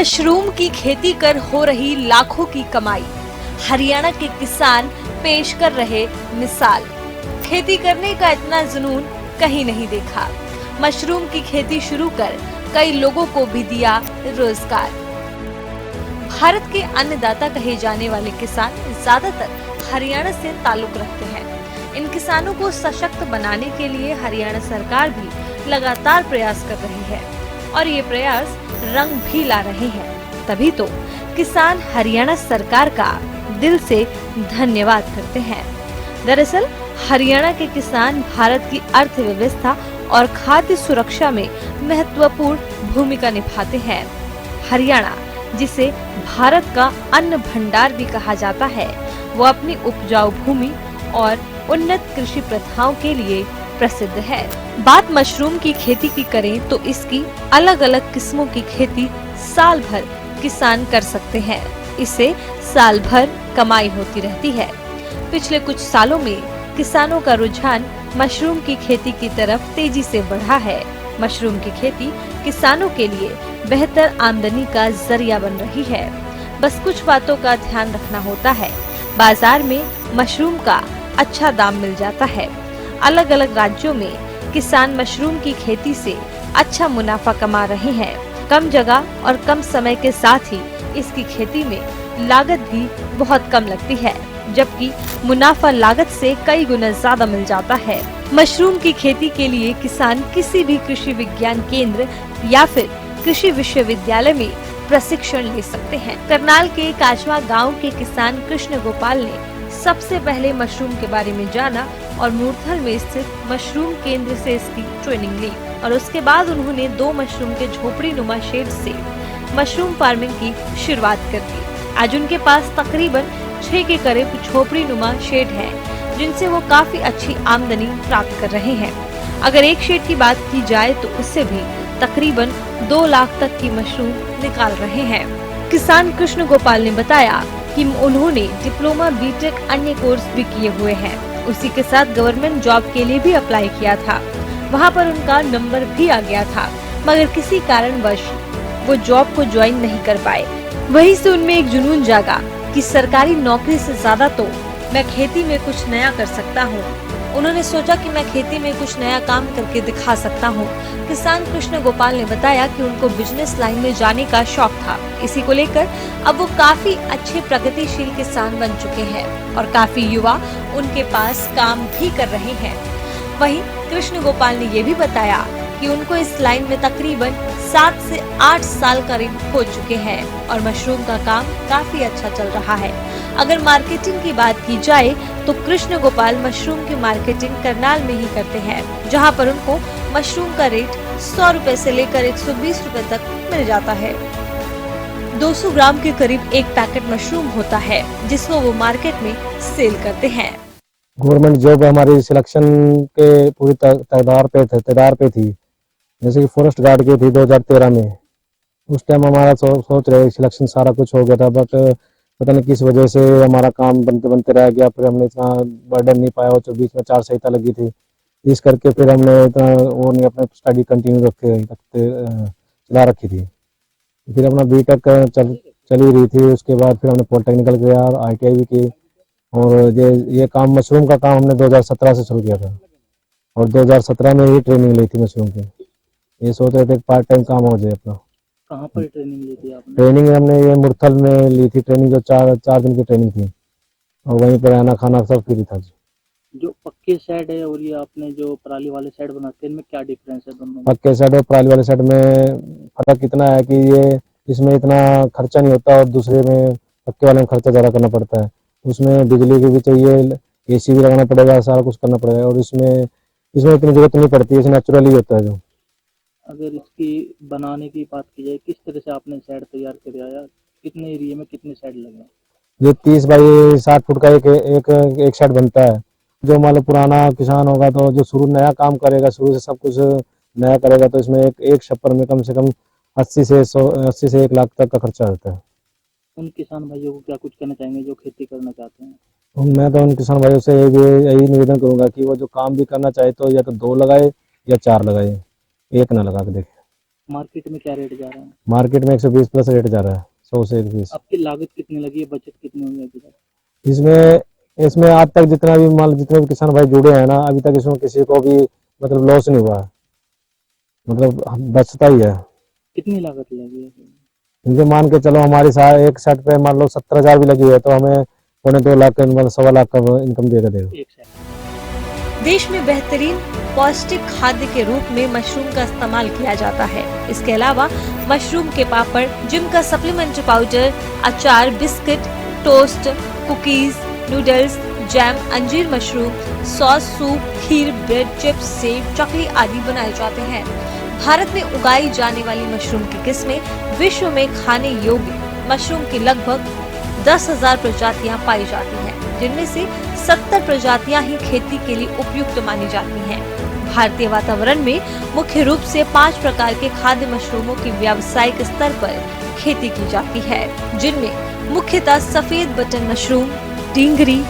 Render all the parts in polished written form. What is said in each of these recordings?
Mushroom की खेती कर हो रही लाखों की कमाई, हरियाणा के किसान पेश कर रहे मिसाल। खेती करने का इतना जुनून कहीं नहीं देखा। मशरूम की खेती शुरू कर कई लोगों को भी दिया रोजगार। भारत के अन्नदाता कहे जाने वाले किसान ज्यादातर हरियाणा से ताल्लुक रखते हैं। इन किसानों को सशक्त बनाने के लिए हरियाणा सरकार भी लगातार प्रयास कर रही है और ये प्रयास रंग भी ला रहे हैं। तभी तो किसान हरियाणा सरकार का दिल से धन्यवाद करते हैं। दरअसल हरियाणा के किसान भारत की अर्थव्यवस्था और खाद्य सुरक्षा में महत्वपूर्ण भूमिका निभाते हैं। हरियाणा, जिसे भारत का अन्न भंडार भी कहा जाता है, वो अपनी उपजाऊ भूमि और उन्नत कृषि प्रथाओं के लिए प्रसिद्ध है। बात मशरूम की खेती की करें तो इसकी अलग अलग किस्मों की खेती साल भर किसान कर सकते हैं। इससे साल भर कमाई होती रहती है। पिछले कुछ सालों में किसानों का रुझान मशरूम की खेती की तरफ तेजी से बढ़ा है। मशरूम की खेती किसानों के लिए बेहतर आमदनी का जरिया बन रही है। बस कुछ बातों का ध्यान रखना होता है। बाजार में मशरूम का अच्छा दाम मिल जाता है। अलग अलग राज्यों में किसान मशरूम की खेती से अच्छा मुनाफा कमा रहे हैं। कम जगह और कम समय के साथ ही इसकी खेती में लागत भी बहुत कम लगती है, जबकि मुनाफा लागत से कई गुना ज्यादा मिल जाता है। मशरूम की खेती के लिए किसान किसी भी कृषि विज्ञान केंद्र या फिर कृषि विश्वविद्यालय में प्रशिक्षण ले सकते हैं। करनाल के काचवा गांव के किसान कृष्ण गोपाल ने सबसे पहले मशरूम के बारे में जाना और मूर्थल में स्थित मशरूम केंद्र से इसकी ट्रेनिंग ली और उसके बाद उन्होंने 2 मशरूम के झोपड़ी नुमा शेड से मशरूम फार्मिंग की शुरुआत कर दी। आज उनके पास तकरीबन 6 के करीब झोपड़ी नुमा शेड है, जिनसे वो काफी अच्छी आमदनी प्राप्त कर रहे हैं। अगर एक शेड की बात की जाए तो उससे भी तकरीबन 2 लाख तक की मशरूम निकाल रहे हैं। किसान कृष्ण गोपाल ने बताया कि उन्होंने डिप्लोमा, बीटेक, अन्य कोर्स भी किए हुए हैं। उसी के साथ गवर्नमेंट जॉब के लिए भी अप्लाई किया था। वहां पर उनका नंबर भी आ गया था, मगर किसी कारणवश वो जॉब को ज्वाइन नहीं कर पाए। वहीं से उनमें एक जुनून जागा कि सरकारी नौकरी से ज्यादा तो मैं खेती में कुछ नया कर सकता हूँ। उन्होंने सोचा कि मैं खेती में कुछ नया काम करके दिखा सकता हूँ। किसान कृष्ण गोपाल ने बताया कि उनको बिजनेस लाइन में जाने का शौक था। इसी को लेकर अब वो काफी अच्छे प्रगतिशील किसान बन चुके हैं और काफी युवा उनके पास काम भी कर रहे हैं। वहीं कृष्ण गोपाल ने ये भी बताया कि उनको इस लाइन में तकरीबन 7 से 8 साल करीब हो चुके हैं और मशरूम का काम काफी अच्छा चल रहा है। अगर मार्केटिंग की बात की जाए तो कृष्ण गोपाल मशरूम की मार्केटिंग करनाल में ही करते हैं, जहां पर उनको मशरूम का रेट 100 रुपए से लेकर 120 रुपए तक मिल जाता है। 200 ग्राम के करीब एक पैकेट मशरूम होता है, जिसको वो मार्केट में सेल करते हैं। गवर्नमेंट जॉब हमारी सिलेक्शन के पूरी तैयार पे थी, जैसे कि फॉरेस्ट गार्ड की थी 2013 में। उस टाइम हमारा सोच रहे सिलेक्शन सारा कुछ हो गया था, बट पता नहीं किस वजह से हमारा काम बनते बनते रह गया। फिर हमने इतना बर्डन नहीं पाया, और बीच में 4 संहिता लगी थी, इस करके फिर हमने इतना वो नहीं अपने स्टडी कंटिन्यू चला रखी थी। फिर अपना बीटेक चली रही थी। उसके बाद फिर हमने पॉलिटेक्निकल किया, ITI भी की, और ये काम मशरूम का काम हमने 2017 से शुरू किया था और 2017 में ही ट्रेनिंग ली थी मशरूम की। ये सोच रहे थे पार्ट टाइम काम हो जाए अपना। कहाँ पर ट्रेनिंग ली थी आपने? ट्रेनिंग हमने ये मुरथल में ली थी ट्रेनिंग, जो 4 दिन की ट्रेनिंग थी, और वहीं पर रहना खाना सब फ्री था। जो पक्के शेड है और ये आपने जो पराली वाले शेड बनाते हैं, इनमें क्या डिफरेंस है दोनों में? पक्के शेड और पराली वाले शेड में फर्क इतना है कि ये इसमें इतना खर्चा नहीं होता, और दूसरे में पक्के वाले में खर्चा ज़्यादा करना पड़ता है। उसमें बिजली की भी चाहिए, AC भी लगाना पड़ेगा, सारा कुछ करना पड़ेगा, और इसमें इतनी जरूरत नहीं पड़ती है, इसमें नेचुरली होता है। जो अगर इसकी बनाने की बात की जाए, किस तरह से आपने शेड तैयार कराया? कितने एरिया में कितने शेड लगे? ये 30 बाई 60 फुट का एक शेड बनता है। जो मान लो पुराना किसान होगा, तो जो शुरू नया काम करेगा, शुरू से सब कुछ नया करेगा, तो इसमें एक छप्पर में कम से कम 80 से 1 लाख तक का खर्चा आता है। उन किसान भाइयों को क्या कुछ कहना चाहेंगे जो खेती करना चाहते हैं? मैं तो उन किसान भाइयों से यही निवेदन करूंगा कि वो जो काम भी करना चाहे तो या तो 2 लगाए या 4 लगाए, 1 ना लगा के देखे। मार्केट में क्या रेट जा रहा है? मार्केट में 120 प्लस रेट जा रहा है, 100 से 120। आपकी लागत कितनी लगी है, बचत कितनी हुई है अभी तक? इसमें इसमें आज तक जितना भी माल, जितने भी किसान भाई जुड़े हैं ना, अभी तक इसमें किसी को भी मतलब लॉस नहीं हुआ, मतलब बचता ही है। कितनी लागत लगी है? इनके मान के चलो, हमारी एक सेट पे मान लो 70,000 भी लगी है तो हमें 2.25 लाख का, मतलब 1.25 लाख का इनकम देगा। एक सेकंड। देश में बेहतरीन पौष्टिक खाद्य के रूप में मशरूम का इस्तेमाल किया जाता है। इसके अलावा मशरूम के पापड़, जिम का सप्लीमेंट्री पाउडर, अचार, biscuit, toast, cookies, noodles, jam, अंजीर मशरूम, सॉस, सूप, खीर, ब्रेड, चिप्स, सेब, चकली आदि बनाए जाते हैं। भारत में उगाई जाने वाली मशरूम की किस्में विश्व में खाने योग्य मशरूम की लगभग 10,000 प्रजातियां पाई जाती हैं, जिनमें से 70 प्रजातियां ही खेती के लिए उपयुक्त मानी जाती हैं। भारतीय वातावरण में मुख्य रूप से 5 प्रकार के खाद्य मशरूमों की व्यावसायिक स्तर पर खेती की जाती है, जिनमें मुख्यतः सफेद बटन मशरूम, ढींगरी,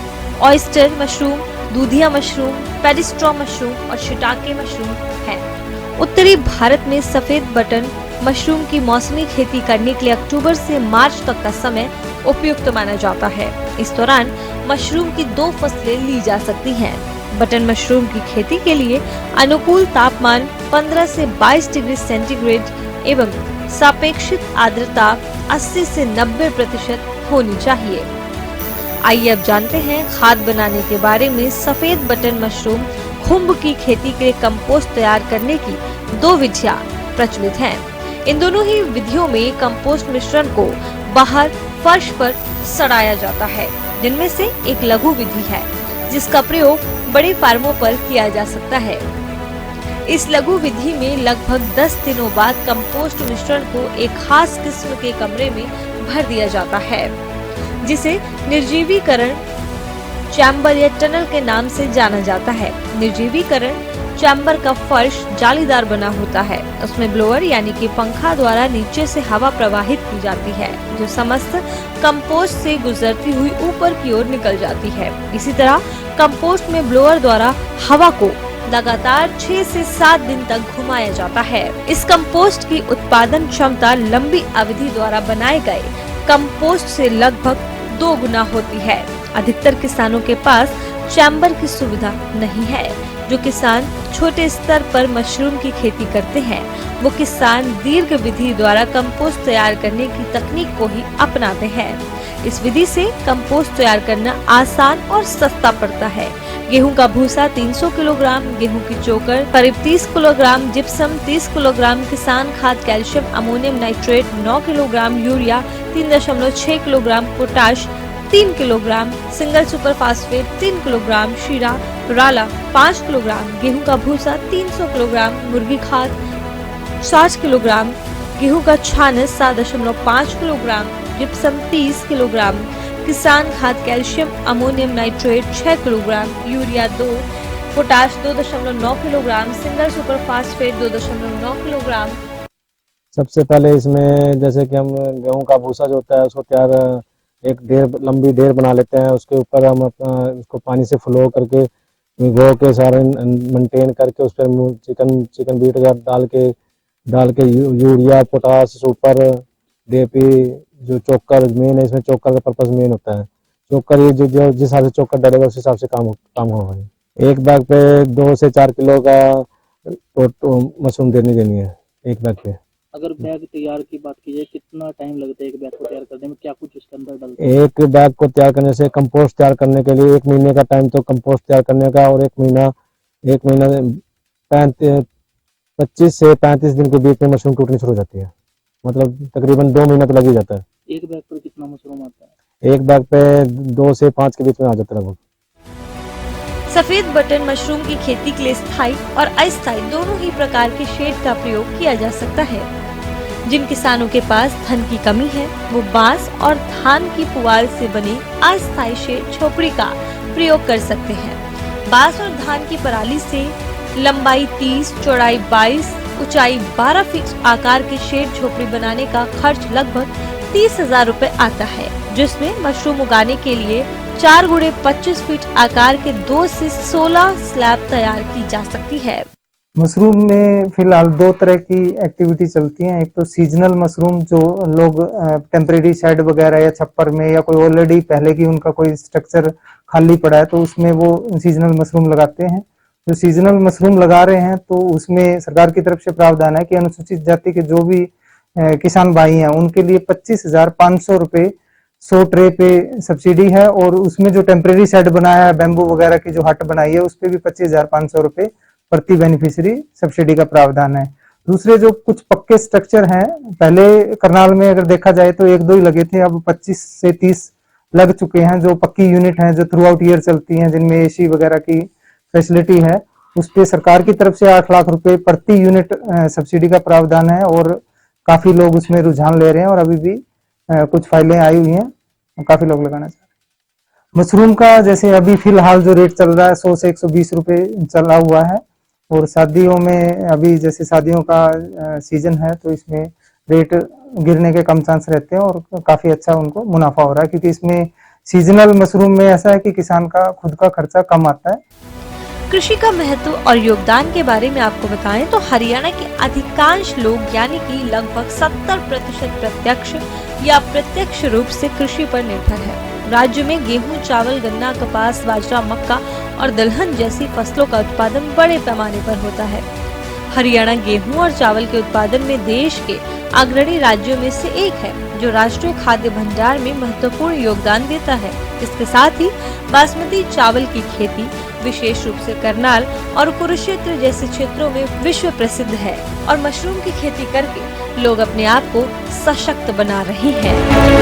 ऑयस्टर मशरूम, दूधिया मशरूम, पेरिस्ट्रॉ मशरूम और शिटाके मशरूम हैं। उत्तरी भारत में सफेद बटन मशरूम की मौसमी खेती करने के लिए अक्टूबर से मार्च तक का समय उपयुक्त माना जाता है। इस दौरान मशरूम की 2 फसलें ली जा सकती हैं। बटन मशरूम की खेती के लिए अनुकूल तापमान 15 से 22 डिग्री सेंटीग्रेड एवं सापेक्षिक आर्द्रता 80 से 90% होनी चाहिए। आइए अब जानते हैं खाद बनाने के बारे में। सफेद बटन मशरूम खुम्ब की खेती के लिए कंपोस्ट तैयार करने की 2 विधियां प्रचलित हैं। इन दोनों ही विधियों में कंपोस्ट मिश्रण को बाहर फर्श पर सड़ाया जाता है, जिनमें से एक लघु विधि है जिसका प्रयोग बड़े फार्मों पर किया जा सकता है। इस लघु विधि में लगभग 10 दिनों बाद कंपोस्ट मिश्रण को एक खास किस्म के कमरे में भर दिया जाता है, जिसे निर्जीवीकरण चैम्बर या टनल के नाम से जाना जाता है। निर्जीवीकरण चैम्बर का फर्श जालीदार बना होता है। उसमें ब्लोअर यानी कि पंखा द्वारा नीचे से हवा प्रवाहित की जाती है, जो समस्त कंपोस्ट से गुजरती हुई ऊपर की ओर निकल जाती है। इसी तरह कंपोस्ट में ब्लोअर द्वारा हवा को लगातार 6 से 7 दिन तक घुमाया जाता है। इस कंपोस्ट की उत्पादन क्षमता लंबी अवधि द्वारा बनाए गए कंपोस्ट से लगभग 2 गुना होती है। अधिकतर किसानों के पास चैम्बर की सुविधा नहीं है। जो किसान छोटे स्तर पर मशरूम की खेती करते हैं, वो किसान दीर्घ विधि द्वारा कंपोस्ट तैयार करने की तकनीक को ही अपनाते हैं। इस विधि से कंपोस्ट तैयार करना आसान और सस्ता पड़ता है। गेहूं का भूसा 300 किलोग्राम, गेहूं की चोकर करीब 30 किलोग्राम, जिप्सम 30 किलोग्राम, किसान खाद calcium ammonium nitrate 9 kilogram, urea 3.6 kilogram, potash 3 kilogram, single super phosphate 3 kilogram, शीरा राला 5 किलोग्राम, गेहूं का भूसा 300 किलोग्राम, मुर्गी खाद 60 किलोग्राम, गेहूं का छानस 7.5 किलोग्राम, जिप्सम 30 किलोग्राम, किसान खाद calcium ammonium nitrate 6 kilogram, urea 2, potash 2.9 kilogram, single super phosphate 2.9 kilogram. सबसे पहले इसमें जैसे कि हम गेहूं का भूसा जो होता है उसको तैयार एक लंबी ढेर बना लेते हैं। उसके ऊपर हम अपना उसको पानी से फ्लो करके भिगो के सारे मेंटेन करके उस पर चिकन बीट डाल के यूरिया, पोटाश, सुपर, DAP, जो चोकर मेन है, इसमें चोकर का पर्पस मेन होता है। चोकर ये जो जिस हिसाब से चोकर डालेगा उस हिसाब से काम होगा। एक बैग पे 2 से 4 किलो का मशरूम देनी है एक बैग पे। अगर बैग तैयार की बात की जाए, कितना टाइम लगता है एक बैग को तैयार करने में? क्या कुछ उसके अंदर डलता है? एक बैग को तैयार करने से, कंपोस्ट तैयार करने के लिए 1 महीने का टाइम तो कंपोस्ट तैयार करने का, और 1 महीना 25 से 35 दिन के बीच में मशरूम टूटनी शुरू हो जाती है। मतलब तकरीबन 2 महीना तो लग ही जाता है। एक बैग पर कितना मशरूम आता है? एक बैग पे 2 से 5 के बीच में आ जाता है लगभग। सफेद बटन मशरूम की खेती के लिए स्थायी और अस्थायी दोनों ही प्रकार के शेड का प्रयोग किया जा सकता है। जिन किसानों के पास धन की कमी है, वो बांस और धान की पुआल से बने अस्थायी शेड झोपड़ी का प्रयोग कर सकते हैं। बांस और धान की पराली से लंबाई 30, चौड़ाई 22, ऊंचाई 12 फीट आकार के शेड झोपड़ी बनाने का खर्च लगभग 30,000 रुपए आता है, जिसमें मशरूम उगाने के लिए 4 × 25 फीट आकार के 2 से 16 स्लैब तैयार की जा सकती है। मशरूम में फिलहाल दो तरह की एक्टिविटी चलती हैं। एक तो सीजनल मशरूम, जो लोग टेम्परेरी शेड वगैरह या छप्पर में, या कोई ऑलरेडी पहले की उनका कोई स्ट्रक्चर खाली पड़ा है तो उसमें वो सीजनल मशरूम लगाते हैं। जो सीजनल मशरूम लगा रहे हैं तो उसमें सरकार की तरफ से प्रावधान है कि अनुसूचित जाति के जो भी किसान भाई हैं उनके लिए 25,500 रुपए 100 ट्रे पे सब्सिडी है, और उसमें जो टेम्परेरी शेड बनाया है, बैम्बू वगैरह की जो हट बनाई है, उस पे भी 25,500 रुपए प्रति बेनिफिशियरी सब्सिडी का प्रावधान है। दूसरे जो कुछ पक्के स्ट्रक्चर हैं, पहले करनाल में अगर देखा जाए तो एक दो ही लगे थे, अब 25 से 30 लग चुके हैं जो पक्की यूनिट हैं, जो थ्रू आउट ईयर चलती हैं, जिनमें एसी वगैरह की फैसिलिटी है। उस पे सरकार की तरफ से 8 लाख रुपए प्रति यूनिट सब्सिडी का प्रावधान है, और काफी लोग उसमें रुझान ले रहे हैं, और अभी भी कुछ फाइलें आई हुई हैं, काफी लोग लगाना चाह रहे हैं। मशरूम का जैसे अभी फिलहाल जो रेट चल रहा है 100 से 120 रुपए चला हुआ है, और शादियों में अभी जैसे शादियों का सीजन है तो इसमें रेट गिरने के कम चांस रहते हैं, और काफी अच्छा उनको मुनाफा हो रहा है, क्योंकि इसमें सीजनल मशरूम में ऐसा है कि किसान का खुद का खर्चा कम आता है। कृषि का महत्व और योगदान के बारे में आपको बताएं तो हरियाणा के अधिकांश लोग यानी कि लगभग 70% प्रत्यक्ष या अप्रत्यक्ष रूप से कृषि पर निर्भर है। राज्य में गेहूं, चावल, गन्ना, कपास, बाजरा, मक्का और दलहन जैसी फसलों का उत्पादन बड़े पैमाने पर होता है। हरियाणा गेहूं और चावल के उत्पादन में देश के अग्रणी राज्यों में से एक है, जो राष्ट्रीय खाद्य भंडार में महत्वपूर्ण योगदान देता है। इसके साथ ही बासमती चावल की खेती विशेष रूप से करनाल और कुरुक्षेत्र जैसे क्षेत्रों में विश्व प्रसिद्ध है, और मशरूम की खेती करके लोग अपने आप को सशक्त बना रहे हैं।